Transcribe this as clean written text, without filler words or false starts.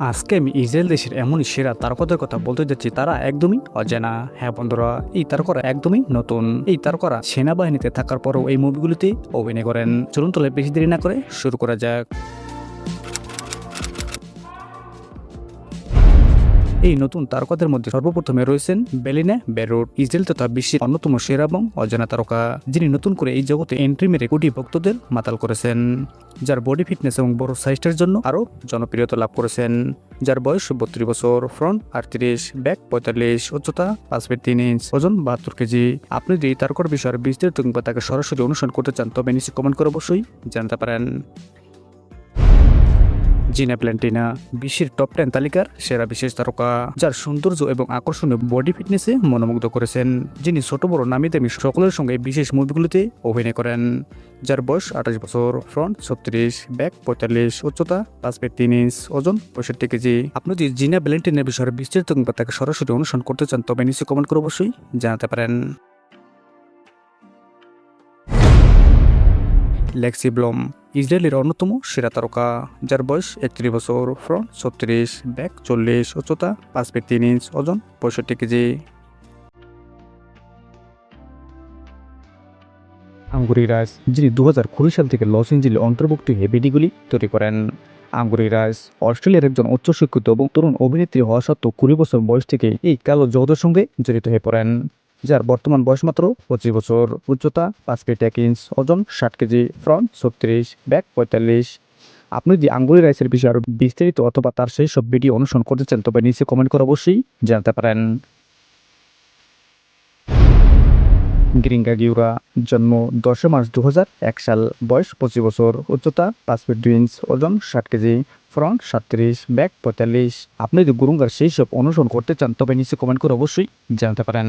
আজকে আমি ইসরায়েল দেশের এমনই সেরা তারকাদের কথা বলতে যাচ্ছি, তারা একদমই অজানা। হ্যাঁ বন্ধুরা, এই তারকারা একদমই নতুন। এই তারকারা সেনাবাহিনীতে থাকার পরও এই মুভিগুলিতে অভিনয় করেন। চলুন তাহলে বেশি দেরি না করে শুরু করা যাক। এই নতুন তারকাদের মধ্যে সর্বপ্রথমে রয়েছেন বেলিনা বেরুট, ইসরায়েল তথা বিশ্বের অন্যতম সেরা এবং অজানা তারকা, যিনি নতুন করে এই জগতে এন্ট্রি মেরে কোটি ভক্তদের মাতাল করেছেন, যার বডি ফিটনেস এবং বড় সাইজটার জন্য আরও জনপ্রিয়তা লাভ করেছেন, যার বয়স 32 বছর, ফ্রন্ট 38, ব্যাক 45, উচ্চতা 5 ফিট 3 ইঞ্চ, ওজন 72 কেজি। আপনি যদি এই তারকার বিষয়ে বিস্তারিত কিংবা তাকে সরাসরি অনুসরণ করতে চান তবে নিচে কমেন্ট করে অবশ্যই জানাতে পারেন। জিনা ভ্যালেন্টিনা বিশ্বের টপ 10 তালিকার সেরা বিশেষ তারকা, যার সৌন্দর্য এবং আকর্ষণীয় বডি ফিটনেসে মনোমুগ্ধ করেছেন, যিনি ছোট বড় নামি দামি সকলের সঙ্গে বিশেষ মুভিগুলিতে অভিনয় করেন, যার বয়স 28 বছর, ফ্রন্ট 36, ব্যাক 45, উচ্চতা 5 ফিট 3 ইঞ্চ, ওজন 65 কেজি। আপনি যদি জিনা ভ্যালেন্টিনার বিষয়ে বিস্তারিত কিংবা তাকে সরাসরি অনুসরণ করতে চান তবে নিচে কমেন্ট করে অবশ্যই জানাতে পারেন। লেক্সি ব্লম ইসরায়েলের অন্যতম সেরা তারকা, যার বয়স 31 বছর, ফ্রন্ট 36, ব্যাক 40, উচ্চতা 5 ফিট 3 ইঞ্চ, ওজন 65 কেজি। আঙ্গুরি রাজ, যিনি 2020 সাল থেকে লস এঞ্জেলে অন্তর্ভুক্ত হেভিডিগুলি তৈরি করেন। আঙ্গুরি রাজ অস্ট্রেলিয়ার একজন উচ্চশিক্ষিত এবং তরুণ অভিনেত্রী হওয়া সত্ত্বেও 20 বছর বয়স থেকে এই কালো জগতের সঙ্গে জড়িত হয়ে পড়েন, যার বর্তমান বয়স মাত্র 25 বছর, উচ্চতা 5 ফিট 1 ইঞ্চ, ওজন 60 কেজি, ফ্রন্ট 36, ব্যাক 45। আপনি যদি আঙ্গুরি রাইসের বিষয়ে আরও বিস্তারিত অথবা তার সেই সব ভিডিও অনুসরণ করতে চান তবে নিচে কমেন্ট করে অবশ্যই জানাতে পারেন। গ্রিঙ্গা গিউরা, জন্ম 10 মার্চ 2001 সাল, বয়স 25 বছর, উচ্চতা 5 ফিট 2 ইঞ্চ, ওজন 60 কেজি, ফ্রন্ট 37, ব্যাক 45। আপনি যদি গুরুঙ্গার সেই সব অনুসরণ করতে চান তবে নিচে কমেন্ট করে অবশ্যই জানাতে পারেন।